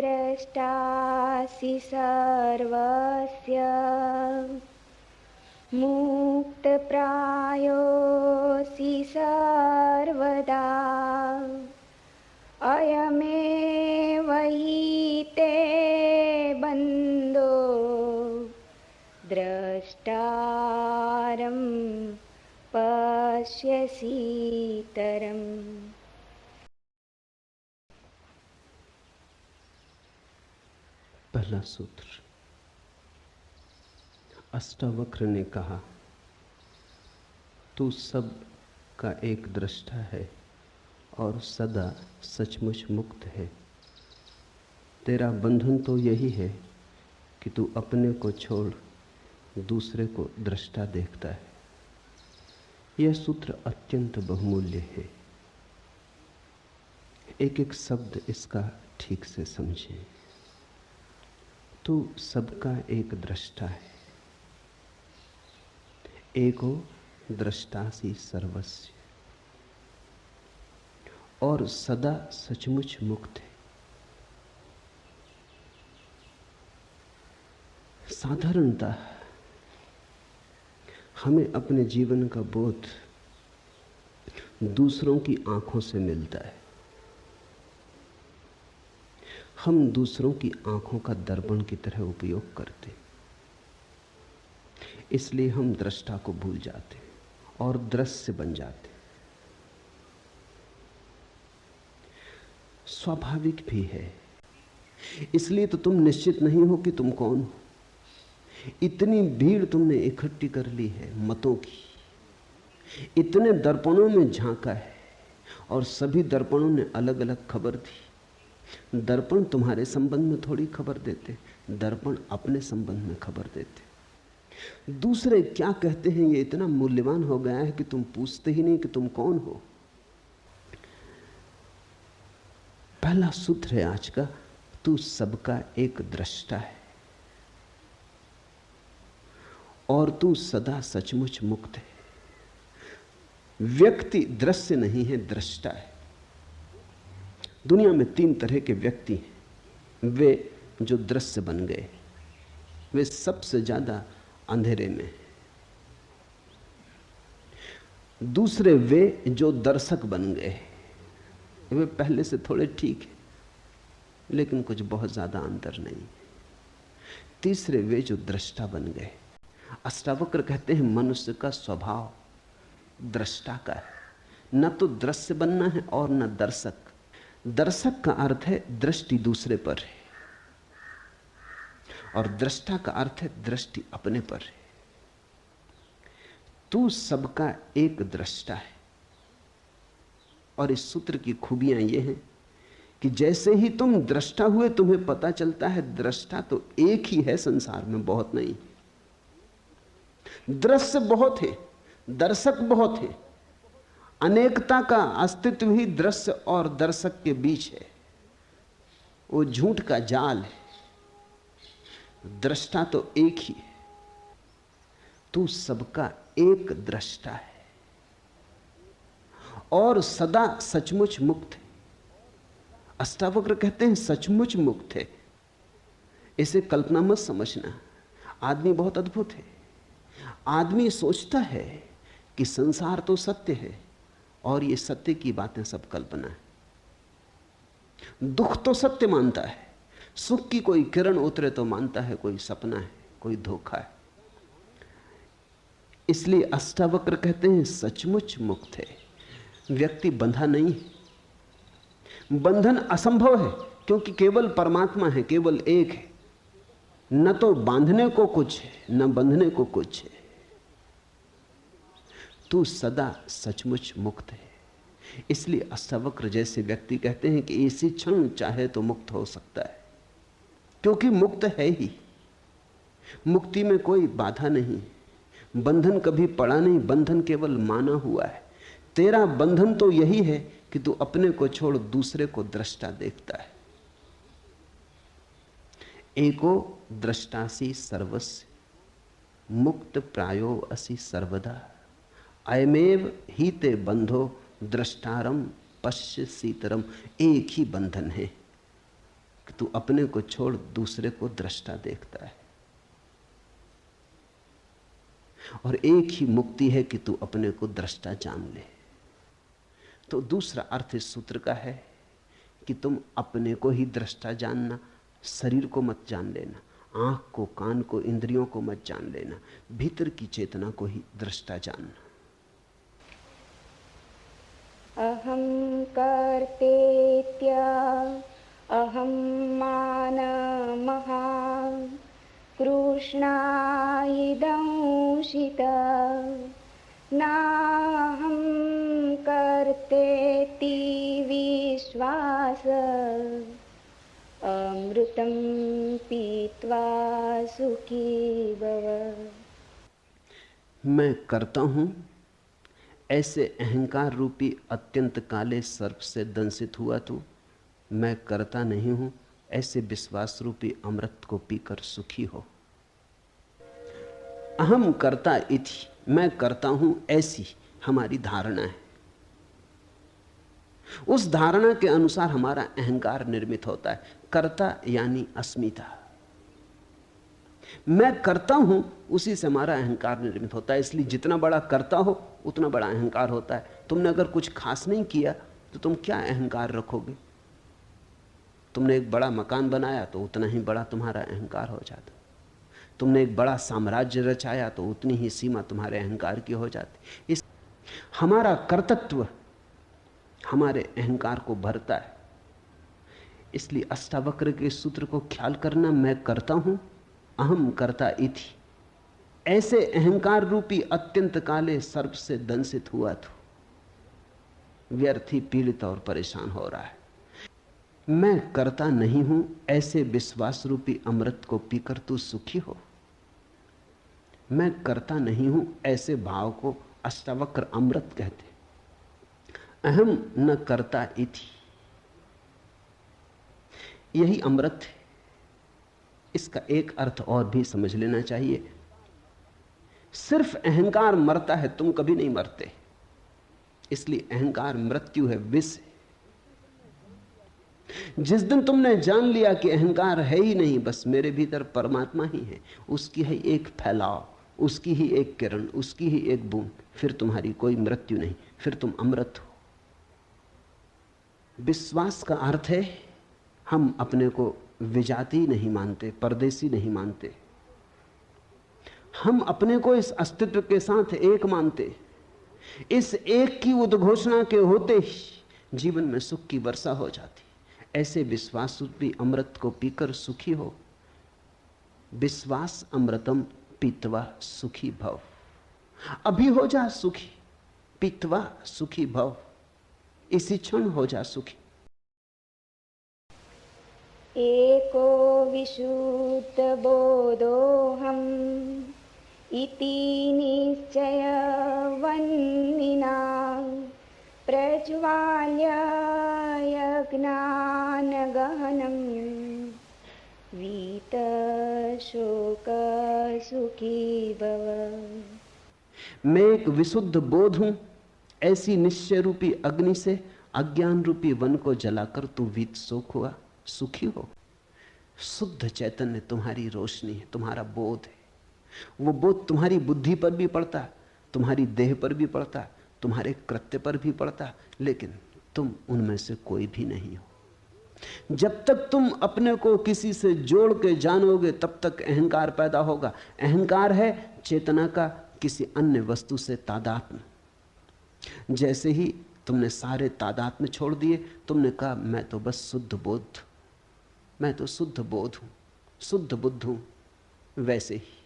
द्रष्टासि सर्वस्य मुक्तप्रायोऽसि सर्वदा अयमेव हि ते बन्धो द्रष्टारं पश्यसीतरम्। पहला सूत्र। अष्टावक्र ने कहा, तू सब का एक दृष्टा है और सदा सचमुच मुक्त है। तेरा बंधन तो यही है कि तू अपने को छोड़ दूसरे को दृष्टा देखता है। यह सूत्र अत्यंत बहुमूल्य है। एक एक शब्द इसका ठीक से समझें। तू सबका एक दृष्टा है। एको दृष्टासि सर्वस्य, और सदा सचमुच मुक्त है। साधारणतः हमें अपने जीवन का बोध दूसरों की आंखों से मिलता है। हम दूसरों की आंखों का दर्पण की तरह उपयोग करते, इसलिए हम दृष्टा को भूल जाते और दृश्य बन जाते। स्वाभाविक भी है। इसलिए तो तुम निश्चित नहीं हो कि तुम कौन हो। इतनी भीड़ तुमने इकट्ठी कर ली है मतों की, इतने दर्पणों में झांका है और सभी दर्पणों ने अलग अलग खबर दी। दर्पण तुम्हारे संबंध में थोड़ी खबर देते, दर्पण अपने संबंध में खबर देते। दूसरे क्या कहते हैं ये इतना मूल्यवान हो गया है कि तुम पूछते ही नहीं कि तुम कौन हो। पहला सूत्र है आज का, तू सबका एक दृष्टा है और तू सदा सचमुच मुक्त है। व्यक्ति दृश्य नहीं है, दृष्टा है। दुनिया में तीन तरह के व्यक्ति हैं। वे जो दृश्य बन गए, वे सबसे ज्यादा अंधेरे में। दूसरे वे जो दर्शक बन गए, वे पहले से थोड़े ठीक है लेकिन कुछ बहुत ज्यादा अंतर नहीं। तीसरे वे जो दृष्टा बन गए। अष्टावक्र कहते हैं मनुष्य का स्वभाव दृष्टा का है। न तो दृश्य बनना है और न दर्शक। दर्शक का अर्थ है दृष्टि दूसरे पर है और दृष्टा का अर्थ है दृष्टि अपने पर है। तू सबका एक दृष्टा है। और इस सूत्र की खूबियां ये हैं कि जैसे ही तुम दृष्टा हुए तुम्हें पता चलता है दृष्टा तो एक ही है संसार में, बहुत नहीं। दृश्य बहुत है, दर्शक बहुत है। अनेकता का अस्तित्व ही दृश्य और दर्शक के बीच है। वो झूठ का जाल है। दृष्टा तो एक ही है। तू सबका एक दृष्टा है और सदा सचमुच मुक्त है। अष्टावक्र कहते हैं सचमुच मुक्त है। इसे कल्पना मत समझना। आदमी बहुत अद्भुत है। आदमी सोचता है कि संसार तो सत्य है और ये सत्य की बातें सब कल्पना है। दुख तो सत्य मानता है, सुख की कोई किरण उतरे तो मानता है कोई सपना है, कोई धोखा है। इसलिए अष्टावक्र कहते हैं सचमुच मुक्त है। व्यक्ति बंधा नहीं है। बंधन असंभव है क्योंकि केवल परमात्मा है, केवल एक है। न तो बांधने को कुछ है न बंधने को कुछ है। तू सदा सचमुच मुक्त है। इसलिए अष्टावक्र जैसे व्यक्ति कहते हैं कि इसी क्षण चाहे तो मुक्त हो सकता है, क्योंकि मुक्त है ही। मुक्ति में कोई बाधा नहीं, बंधन कभी पड़ा नहीं, बंधन केवल माना हुआ है। तेरा बंधन तो यही है कि तू अपने को छोड़ दूसरे को दृष्टा देखता है। एको दृष्टासि सर्वस्य मुक्त प्रायो असि सर्वदा अयमेव ही ते बंधो दृष्टारम पश्य सीतरम। एक ही बंधन है कि तू अपने को छोड़ दूसरे को दृष्टा देखता है, और एक ही मुक्ति है कि तू अपने को दृष्टा जान ले। तो दूसरा अर्थ इस सूत्र का है कि तुम अपने को ही दृष्टा जानना, शरीर को मत जान लेना, आंख को, कान को, इंद्रियों को मत जान लेना, भीतर की चेतना को ही दृष्टा जानना। अहं कर्तेत्य अहं मानमहा कृष्णायिदंशित नाहं कर्तेति विश्वास अमृतं पीत्वा सुखी भव। मैं करता हूं ऐसे अहंकार रूपी अत्यंत काले सर्प से दंशित हुआ तू, मैं करता नहीं हूं ऐसे विश्वास रूपी अमृत को पीकर सुखी हो। अहम करता इति, मैं करता हूं ऐसी हमारी धारणा है। उस धारणा के अनुसार हमारा अहंकार निर्मित होता है। कर्ता यानी अस्मिता। मैं करता हूं, उसी से हमारा अहंकार निर्मित होता है। इसलिए जितना बड़ा करता हो उतना बड़ा अहंकार होता है। तुमने अगर कुछ खास नहीं किया तो तुम क्या अहंकार रखोगे? तुमने एक बड़ा मकान बनाया तो उतना ही बड़ा तुम्हारा अहंकार हो जाता। तुमने एक बड़ा साम्राज्य रचाया तो उतनी ही सीमा तुम्हारे अहंकार की हो जाती। इस हमारा कर्तृत्व हमारे अहंकार को भरता है। इसलिए अष्टावक्र के सूत्र को ख्याल करना, मैं करता हूं, अहम कर्ता इति, ऐसे अहंकार रूपी अत्यंत काले सर्प से दंशित हुआ तो व्यर्थ ही पीड़ित और परेशान हो रहा है। मैं करता नहीं हूं ऐसे विश्वास रूपी अमृत को पीकर तू सुखी हो। मैं करता नहीं हूं ऐसे भाव को अष्टावक्र अमृत कहते। अहम न करता इति, यही अमृत है। इसका एक अर्थ और भी समझ लेना चाहिए। सिर्फ अहंकार मरता है, तुम कभी नहीं मरते। इसलिए अहंकार मृत्यु है, विष है। जिस दिन तुमने जान लिया कि अहंकार है ही नहीं, बस मेरे भीतर परमात्मा ही है, उसकी है एक फैलाव, उसकी ही एक किरण, उसकी ही एक बूंद, फिर तुम्हारी कोई मृत्यु नहीं, फिर तुम अमृत हो। विश्वास का अर्थ है हम अपने को विजाति नहीं मानते, परदेसी नहीं मानते। हम अपने को इस अस्तित्व के साथ एक मानते। इस एक की उद्घोषणा के होते ही जीवन में सुख की वर्षा हो जाती। ऐसे विश्वास रूपी अमृत को पीकर सुखी हो। विश्वास अमृतम पीत्वा सुखी भव। अभी हो जा सुखी, पीत्वा सुखी भव, इसी क्षण हो जा सुखी। एको विशुद्ध बोधोऽहम् इति निश्चयवन्निना प्रज्वाल्य यज्ञानगहनं वीतशोकसुखी भव। मैं एक विशुद्ध बोध हूं, ऐसी निश्चय रूपी अग्नि से अज्ञान रूपी वन को जलाकर तू वीत शोक हुआ, सुखी हो। शुद्ध चैतन्य तुम्हारी रोशनी है, तुम्हारा बोध है। वो बोध तुम्हारी बुद्धि पर भी पड़ता है, तुम्हारी देह पर भी पड़ता है, तुम्हारे कृत्य पर भी पड़ता है, लेकिन तुम उनमें से कोई भी नहीं हो। जब तक तुम अपने को किसी से जोड़ के जानोगे तब तक अहंकार पैदा होगा। अहंकार है चेतना का किसी अन्य वस्तु से तादात्म्य। जैसे ही तुमने सारे तादात्म्य छोड़ दिए, तुमने कहा मैं तो बस शुद्ध बोध, मैं तो शुद्ध बोध हूं, शुद्ध बुद्ध हूं, वैसे ही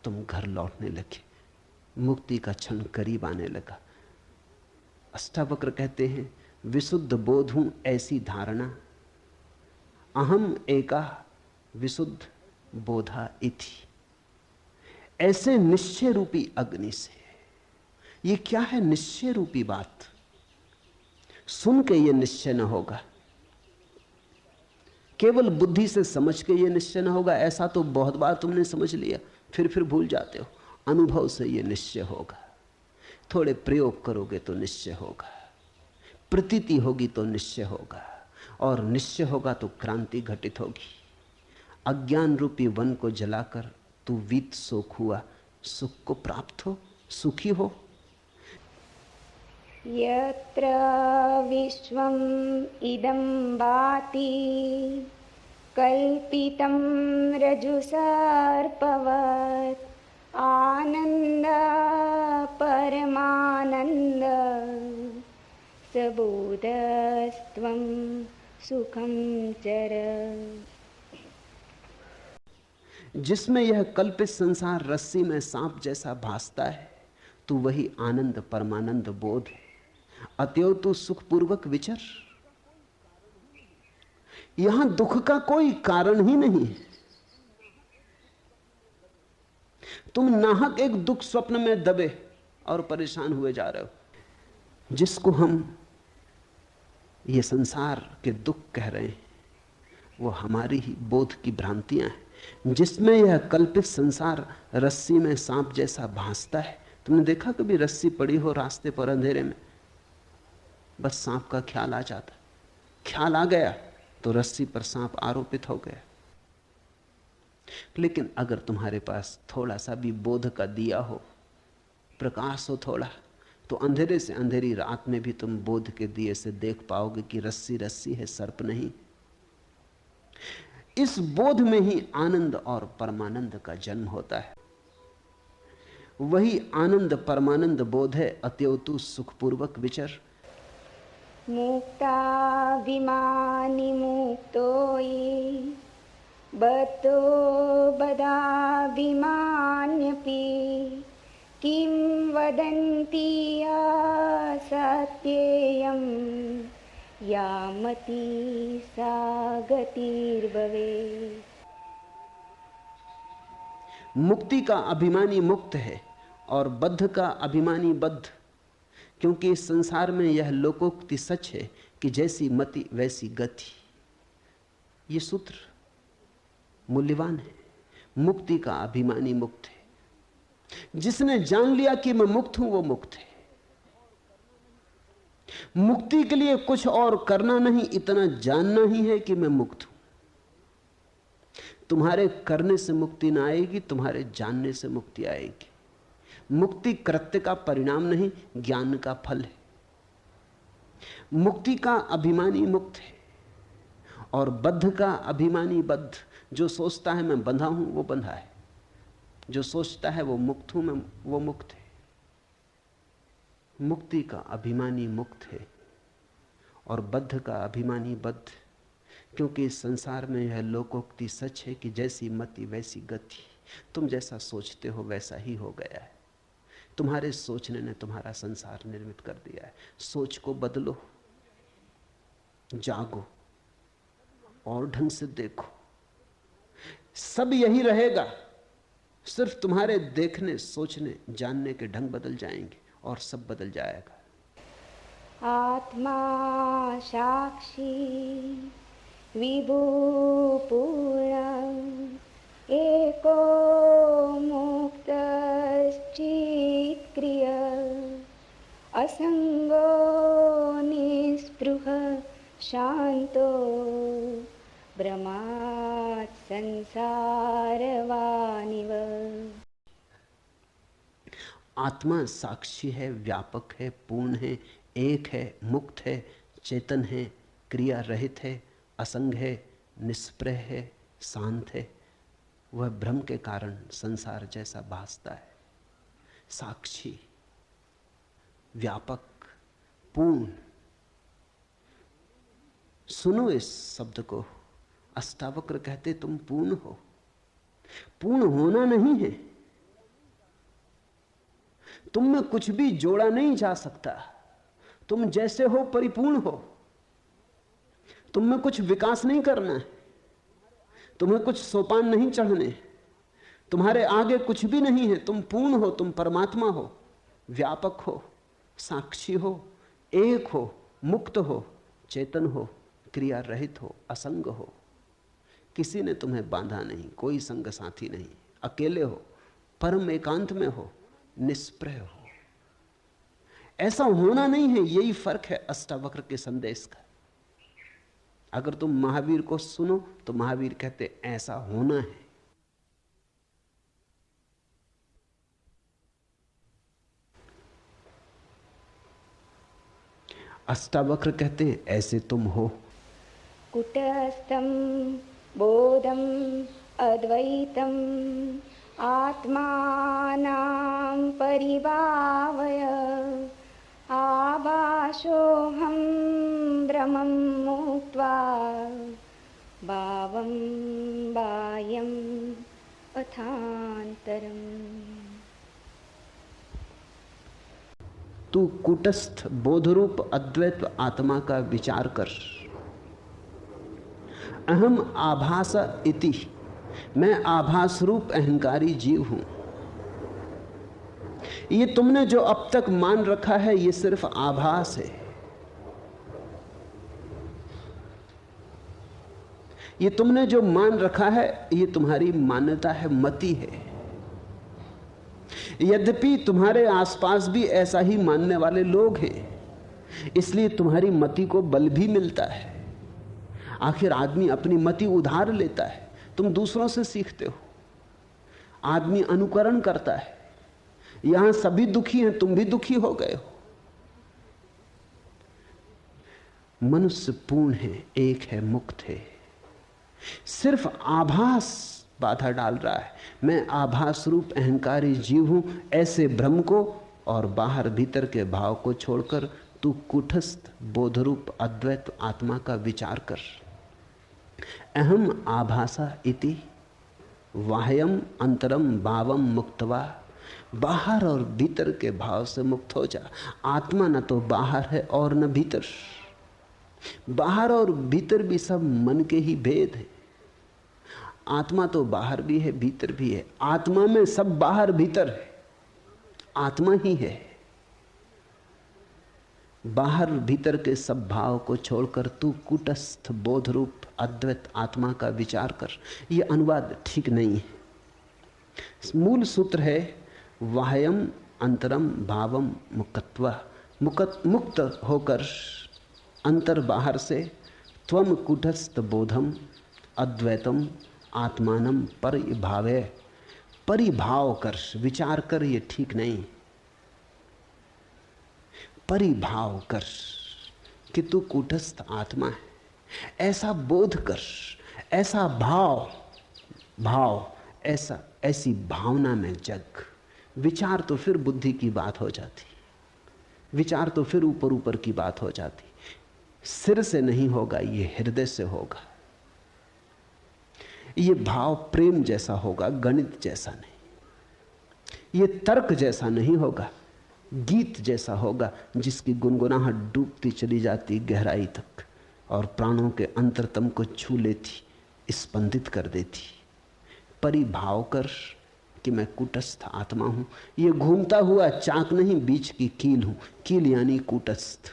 तुम घर लौटने लगे, मुक्ति का क्षण करीब आने लगा। अष्टावक्र कहते हैं विशुद्ध बोध हूं ऐसी धारणा, अहम एका विशुद्ध बोधा इति, ऐसे निश्चय रूपी अग्नि से। ये क्या है निश्चय रूपी बात? सुन के ये निश्चय न होगा, केवल बुद्धि से समझ के ये निश्चय न होगा। ऐसा तो बहुत बार तुमने समझ लिया, फिर भूल जाते हो। अनुभव से ये निश्चय होगा। थोड़े प्रयोग करोगे तो निश्चय होगा, प्रतीति होगी तो निश्चय होगा। और निश्चय होगा तो क्रांति घटित होगी। अज्ञान रूपी वन को जलाकर तू वीत शोक हुआ, सुख को प्राप्त हो, सुखी हो। यत्र विश्वम् इदं भाति कल्पितं रज्जुसर्पवत् आनन्द परमानन्द सबोधस्त्वं सुखं चर। जिसमें यह कल्पित संसार रस्सी में सांप जैसा भासता है, तू वही आनंद परमानंद बोध है। अतएव तू सुखपूर्वक विचर। यहां दुख का कोई कारण ही नहीं है। तुम नाहक एक दुख स्वप्न में दबे और परेशान हुए जा रहे हो, जिसको हम ये संसार के दुख कह रहे हैं, वो हमारी ही बोध की भ्रांतियां हैं। जिसमें यह कल्पित संसार रस्सी में सांप जैसा भासता है। तुमने देखा कभी रस्सी पड़ी हो रास्ते पर अंधेरे में, बस सांप का ख्याल आ जाता, ख्याल आ गया तो रस्सी पर सांप आरोपित हो गया। लेकिन अगर तुम्हारे पास थोड़ा सा भी बोध का दिया हो, प्रकाश हो थोड़ा, तो अंधेरे से अंधेरी रात में भी तुम बोध के दिए से देख पाओगे कि रस्सी रस्सी है, सर्प नहीं। इस बोध में ही आनंद और परमानंद का जन्म होता है। वही आनंद परमानंद बोध है। अतएव तू सुखपूर्वक विचर। मुक्ताभिमानी मुक्तो ये बतो बदाभिमान्यपि किं वदन्ति असत्येयं यामति सा गतिर्भवेत्। मुक्ति का अभिमानी मुक्त है और बद्ध का अभिमानी बद्ध, क्योंकि इस संसार में यह लोकोक्ति सच है कि जैसी मति वैसी गति। ये सूत्र मूल्यवान है। मुक्ति का अभिमानी मुक्त है। जिसने जान लिया कि मैं मुक्त हूं, वो मुक्त है। मुक्ति के लिए कुछ और करना नहीं, इतना जानना ही है कि मैं मुक्त हूं। तुम्हारे करने से मुक्ति ना आएगी, तुम्हारे जानने से मुक्ति आएगी। मुक्ति कृत्य का परिणाम नहीं, ज्ञान का फल है। मुक्ति का अभिमानी मुक्त है और बद्ध का अभिमानी बद्ध। जो सोचता है मैं बंधा हूं, वो बंधा है। जो सोचता है वो मुक्त हूं मैं, वो मुक्त है। मुक्ति का अभिमानी मुक्त है और बद्ध का अभिमानी बद्ध, क्योंकि इस संसार में यह लोकोक्ति सच है कि जैसी मति वैसी गति। तुम जैसा सोचते हो वैसा ही हो गया है। तुम्हारे सोचने ने तुम्हारा संसार निर्मित कर दिया है। सोच को बदलो, जागो और ढंग से देखो। सब यही रहेगा, सिर्फ तुम्हारे देखने, सोचने, जानने के ढंग बदल जाएंगे और सब बदल जाएगा। आत्मा साक्षी विभु पूर्ण एको मुक्तश्चित्क्रिय असंगो निस्पृह शांतो ब्रह्मात् संसारवानिव। आत्मा साक्षी है, व्यापक है, पूर्ण है, एक है, मुक्त है, चेतन है, क्रिया रहित है, असंग है, निष्प्रह है, शांत है। वह भ्रम के कारण संसार जैसा भासता है। साक्षी, व्यापक, पूर्ण। सुनो इस शब्द को। अष्टावक्र कहते तुम पूर्ण हो। पूर्ण होना नहीं है, तुम में कुछ भी जोड़ा नहीं जा सकता। तुम जैसे हो परिपूर्ण हो। तुम में कुछ विकास नहीं करना है, तुम्हें कुछ सोपान नहीं चढ़ने, तुम्हारे आगे कुछ भी नहीं है। तुम पूर्ण हो, तुम परमात्मा हो, व्यापक हो, साक्षी हो, एक हो, मुक्त हो, चेतन हो, क्रिया रहित हो, असंग हो। किसी ने तुम्हें बांधा नहीं, कोई संग साथी नहीं, अकेले हो, परम एकांत में हो, निष्प्रह हो। ऐसा होना नहीं है, यही फर्क है अष्टावक्र के संदेश का। अगर तुम महावीर को सुनो तो महावीर कहते ऐसा होना है। अष्टावक्र कहते हैं ऐसे तुम हो। कुटस्थं बोधम अद्वैतम आत्मानं परिभावय आभासोऽहं ब्रह्मं मुक्त्वा भावं बाह्यम् अथान्तरम्। तू कूटस्थ बोधरूप अद्वैत आत्मा का विचार कर। अहम आभास इति, मैं आभास रूप अहंकारी जीव हूं। ये तुमने जो अब तक मान रखा है ये सिर्फ आभास है। ये तुमने जो मान रखा है ये तुम्हारी मान्यता है, मति है। यद्यपि तुम्हारे आसपास भी ऐसा ही मानने वाले लोग हैं, इसलिए तुम्हारी मति को बल भी मिलता है। आखिर आदमी अपनी मति उधार लेता है, तुम दूसरों से सीखते हो। आदमी अनुकरण करता है। यहां सभी दुखी हैं, तुम भी दुखी हो गए हो। मनुष्य पूर्ण है, एक है, मुक्त है। सिर्फ आभास बाधा डाल रहा है। मैं आभास रूप अहंकारी जीव हूं, ऐसे भ्रम को और बाहर भीतर के भाव को छोड़कर तू कूटस्थ बोधरूप अद्वैत आत्मा का विचार कर। अहम आभासा इति वाह्यम अंतरम भावम मुक्तवा, बाहर और भीतर के भाव से मुक्त हो जा। आत्मा न तो बाहर है और न भीतर। बाहर और भीतर भी सब मन के ही भेद है। आत्मा तो बाहर भी है, भीतर भी है। आत्मा में सब बाहर भीतर है, आत्मा ही है। बाहर भीतर के सब भाव को छोड़कर तू कूटस्थ बोध रूप अद्वैत आत्मा का विचार कर। यह अनुवाद ठीक नहीं है। मूल सूत्र है वाह्यम अंतरम भावम मुक्त्वा, मुक्त होकर अंतर बाहर से त्वम कूटस्थ बोधम अद्वैतम आत्मानम परिभावे, परिभाव कर, विचार कर। ये ठीक नहीं। परिभाव कर कि तू कूटस्थ आत्मा है, ऐसा बोध कर, ऐसा भाव ऐसी भावना में जग। विचार तो फिर बुद्धि की बात हो जाती, विचार तो फिर ऊपर ऊपर की बात हो जाती। सिर से नहीं होगा, ये हृदय से होगा। ये भाव प्रेम जैसा होगा, गणित जैसा नहीं। ये तर्क जैसा नहीं होगा, गीत जैसा होगा जिसकी गुनगुनाहट डूबती चली जाती गहराई तक और प्राणों के अंतरतम को छू लेती, स्पंदित कर देती। परिभाव कर कि मैं कूटस्थ आत्मा हूं। ये घूमता हुआ चाक नहीं, बीच की कील हूं। कील यानी कूटस्थ।